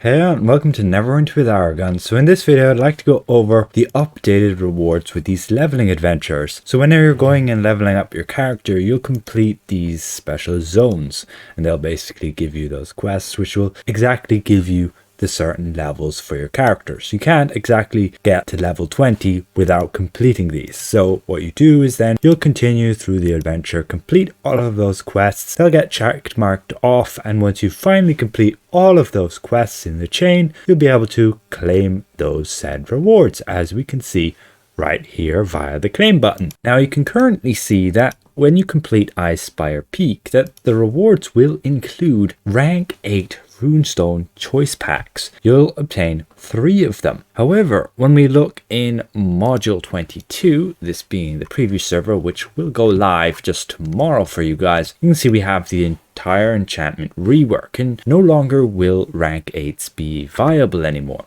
Hey and welcome to Neverwinter with Aragon. So in this video I'd like to go over the updated rewards with these leveling adventures. So whenever you're going and leveling up your character, you'll complete these special zones and they'll basically give you those quests which will exactly give you the certain levels for your characters. You can't exactly get to level 20 without completing these. So what you do is then you'll continue through the adventure, complete all of those quests, they'll get checked marked off, and once you finally complete all of those quests in the chain, you'll be able to claim those said rewards, as we can see right here via the claim button. Now you can currently see that when you complete Icespire Peak, that the rewards will include rank 8 Runestone choice packs. You'll obtain 3 of them. However, when we look in module 22, this being the preview server, which will go live just tomorrow for you guys, you can see we have the entire enchantment rework, and no longer will rank 8s be viable anymore.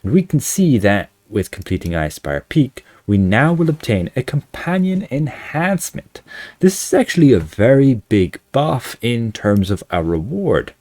And we can see that with completing Icespire Peak, we now will obtain a companion enhancement. This is actually a very big buff in terms of a reward.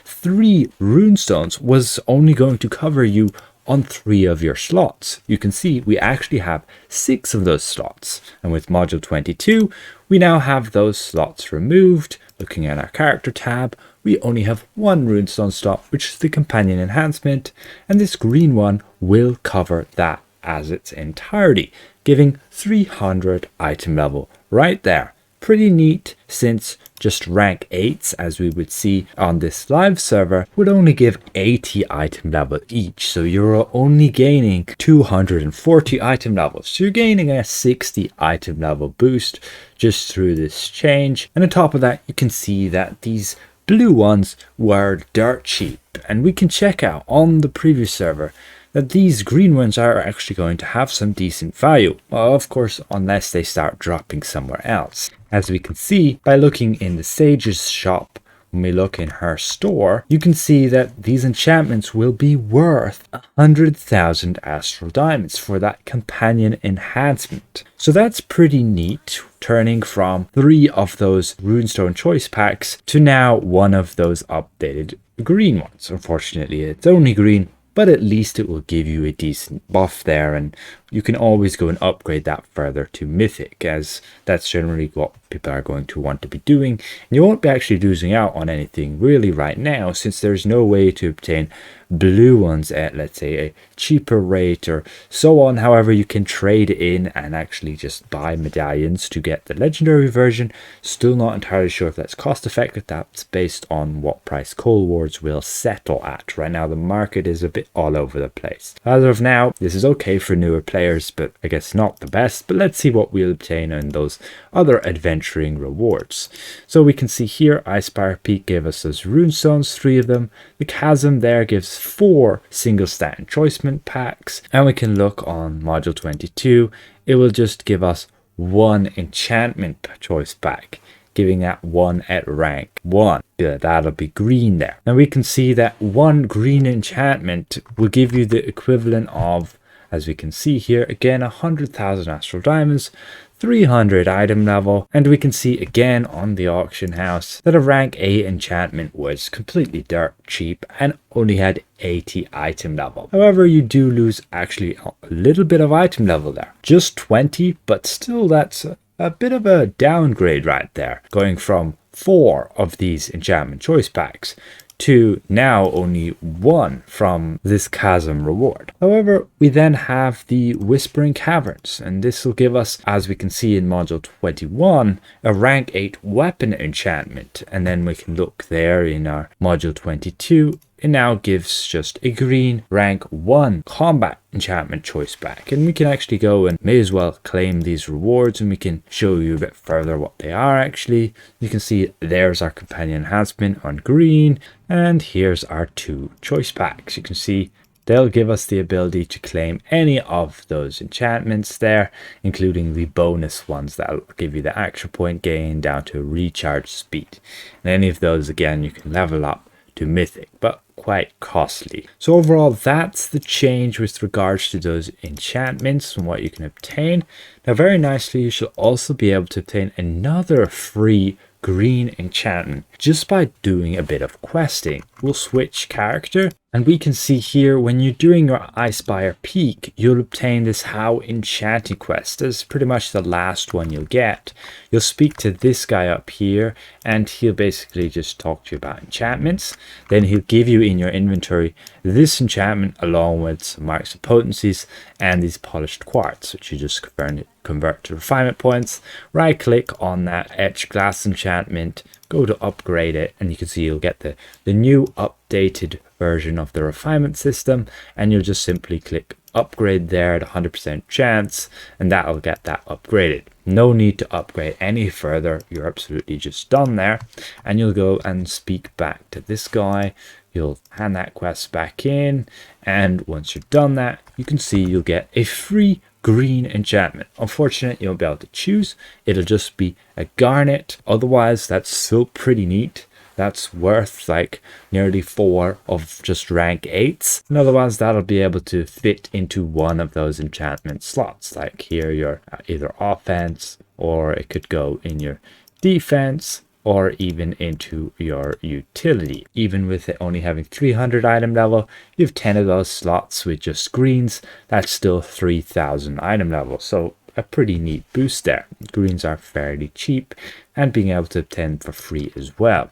3 runestones was only going to cover you on 3 of your slots. You can see we actually have 6 of those slots, and with module 22 we now have those slots removed. Looking at our character tab, we only have 1 runestone slot, which is the companion enhancement, and this green one will cover that as its entirety, giving 300 item level right there. Pretty neat, since just rank 8s, as we would see on this live server, would only give 80 item level each. So you're only gaining 240 item levels. So you're gaining a 60 item level boost just through this change. And on top of that, you can see that these blue ones were dirt cheap. And we can check out on the previous server that these green ones are actually going to have some decent value. Well, of course, unless they start dropping somewhere else. As we can see by looking in the Sage's shop, when we look in her store, you can see that these enchantments will be worth 100,000 astral diamonds for that companion enhancement. So that's pretty neat, turning from 3 of those runestone choice packs to now 1 of those updated green ones. Unfortunately, it's only green, but at least it will give you a decent buff there, and you can always go and upgrade that further to mythic, as that's generally what people are going to want to be doing. And you won't be actually losing out on anything really right now, since there's no way to obtain blue ones at, let's say, a cheaper rate or so on. However, you can trade in and actually just buy medallions to get the legendary version. Still not entirely sure if that's cost effective. That's based on what price Cold Wars will settle at. Right now the market is a bit all over the place. As of now, this is okay for newer players, but I guess not the best. But let's see what we'll obtain in those other adventuring rewards. So we can see here Icespire Peak gave us those runestones, 3 of them. The Chasm there gives 4 single stat enchantment packs, and we can look on module 22. It will just give us 1 enchantment choice pack, giving that 1 at rank 1. Yeah, that'll be green there. And we can see that 1 green enchantment will give you the equivalent of, as we can see here, again 100,000 astral diamonds, 300 item level, and we can see again on the auction house that a rank 8 enchantment was completely dirt cheap and only had 80 item level. However, you do lose actually a little bit of item level there, just 20, but still that's a bit of a downgrade right there, going from 4 of these enchantment choice packs to now only 1 from this Chasm reward. However, we then have the Whispering Caverns, and this will give us, as we can see in module 21, a rank 8 weapon enchantment. And then we can look there in our module 22, it now gives just a green rank 1 combat enchantment choice pack, and we can actually go and may as well claim these rewards, and we can show you a bit further what they are. Actually, you can see there's our companion enhancement on green, and here's our 2 choice packs. You can see they'll give us the ability to claim any of those enchantments there, including the bonus ones that'll give you the action point gain down to recharge speed, and any of those again you can level up to mythic, but quite costly. So overall, that's the change with regards to those enchantments and what you can obtain. Now, very nicely, you should also be able to obtain another free green enchantment just by doing a bit of questing. we'll switch character. And we can see here when you're doing your Icespire Peak, you'll obtain this How Enchanting quest. This is pretty much the last one you'll get. You'll speak to this guy up here and he'll basically just talk to you about enchantments. Then he'll give you in your inventory this enchantment along with some marks of potencies and these polished quartz, which you just convert to refinement points. Right click on that etched glass enchantment, go to upgrade it, and you can see you'll get the new updated version of the refinement system, and you'll just simply click upgrade there at 100% chance, and that'll get that upgraded. No need to upgrade any further, you're absolutely just done there. And you'll go and speak back to this guy, you'll hand that quest back in, and once you're done that, you can see you'll get a free green enchantment. Unfortunately, you won't be able to choose, it'll just be a garnet. Otherwise, that's still pretty neat. That's worth like nearly 4 of just rank 8s. And otherwise, that'll be able to fit into one of those enchantment slots. Like here, your either offense, or it could go in your defense, or even into your utility. Even with it only having 300 item level, you have 10 of those slots with just greens. That's still 3000 item level. So a pretty neat boost there. Greens are fairly cheap and being able to obtain for free as well.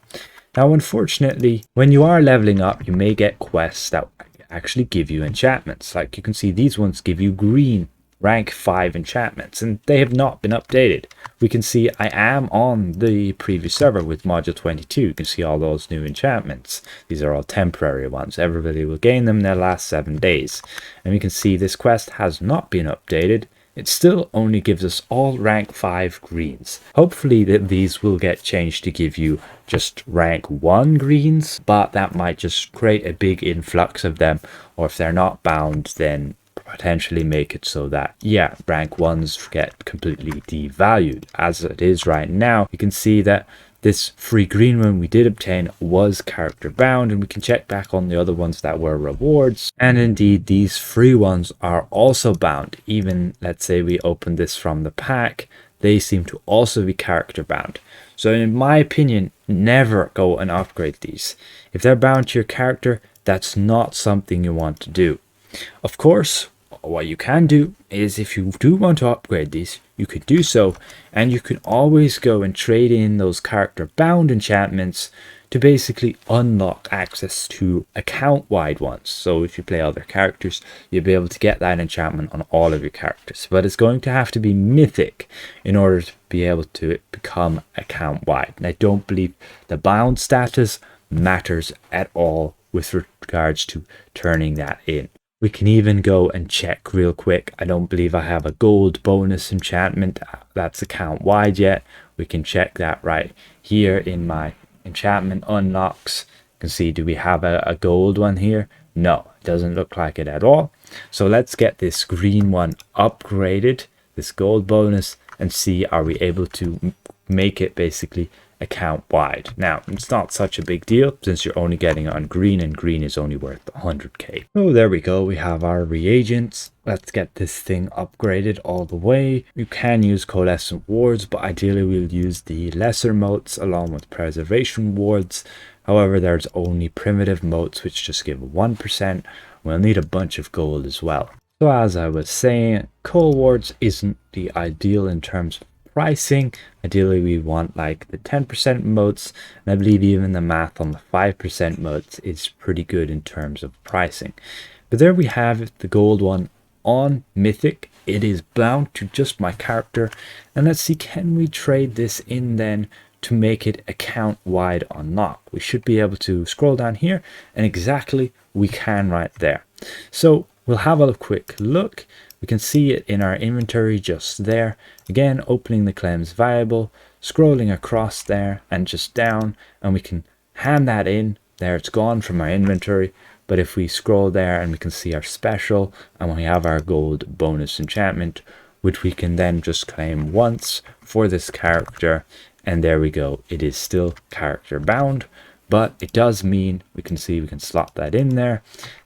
Now, unfortunately, when you are leveling up, you may get quests that actually give you enchantments. Like you can see, these ones give you green rank 5 enchantments, and they have not been updated. We can see I am on the previous server with module 22. You can see all those new enchantments. These are all temporary ones. Everybody will gain them in their last 7 days. And we can see this quest has not been updated. It still only gives us all rank 5 greens. Hopefully these will get changed to give you just rank 1 greens, but that might just create a big influx of them, or if they're not bound, then potentially make it so that, yeah, rank 1s get completely devalued. As it is right now, you can see that this free green one we did obtain was character bound, and we can check back on the other ones that were rewards, and indeed these free ones are also bound. Even let's say we open this from the pack, they seem to also be character bound. So in my opinion, never go and upgrade these. If they're bound to your character, that's not something you want to do. Of course, what you can do is, if you do want to upgrade these, you could do so, and you can always go and trade in those character bound enchantments to basically unlock access to account wide ones. So if you play other characters, you'll be able to get that enchantment on all of your characters, but it's going to have to be mythic in order to be able to become account wide. And I don't believe the bound status matters at all with regards to turning that in. We can even go and check real quick. I don't believe I have a gold bonus enchantment that's account wide yet. We can check that right here in my enchantment unlocks. You can see, do we have a gold one here? No, it doesn't look like it at all. So let's get this green one upgraded, this gold bonus, and see, are we able to make it basically account wide. Now, it's not such a big deal since you're only getting it on green, and green is only worth 100k. Oh, there we go. We have our reagents. Let's get this thing upgraded all the way. You can use coalescent wards, but ideally we'll use the lesser motes along with preservation wards. However, there's only primitive motes which just give 1%. We'll need a bunch of gold as well. So as I was saying, coal wards isn't the ideal in terms of pricing. Ideally we want like the 10% motes, and I believe even the math on the 5% motes is pretty good in terms of pricing. But there we have the gold one on mythic. It is bound to just my character, and let's see, can we trade this in then to make it account wide unlock? We should be able to scroll down here, and exactly we can right there. So we'll have a quick look. We can see it in our inventory just there. Again, opening the claims variable, scrolling across there and just down, and we can hand that in. There, it's gone from our inventory. But if we scroll there, and we can see our special, and we have our gold bonus enchantment, which we can then just claim once for this character. And there we go. It is still character bound, but it does mean we can see, we can slot that in there,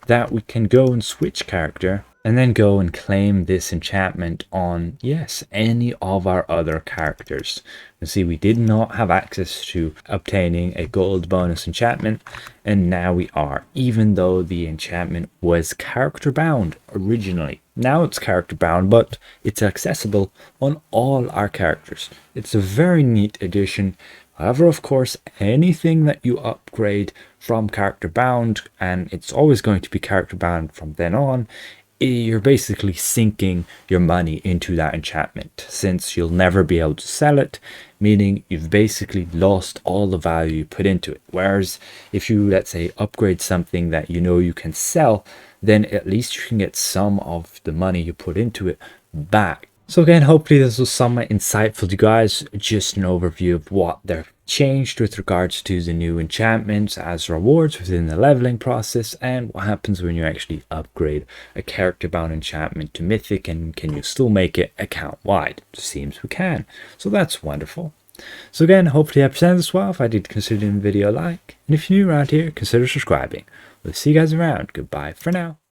that we can go and switch character. and then go and claim this enchantment on, yes, any of our other characters. You see, we did not have access to obtaining a gold bonus enchantment, and now we are, even though the enchantment was character bound originally. Now it's character bound, but it's accessible on all our characters. It's a very neat addition. However, of course, anything that you upgrade from character bound, and it's always going to be character bound from then on, you're basically sinking your money into that enchantment, since you'll never be able to sell it, meaning you've basically lost all the value you put into it. Whereas if you, let's say, upgrade something that you know you can sell, then at least you can get some of the money you put into it back. So again, hopefully this was somewhat insightful to you guys. Just an overview of what they've changed with regards to the new enchantments as rewards within the leveling process, and what happens when you actually upgrade a character bound enchantment to mythic, and can you still make it account wide? It seems we can, so that's wonderful. So again, hopefully I presented this well. If I did, consider giving the video a like, and if you're new around here, consider subscribing. We'll see you guys around. Goodbye for now.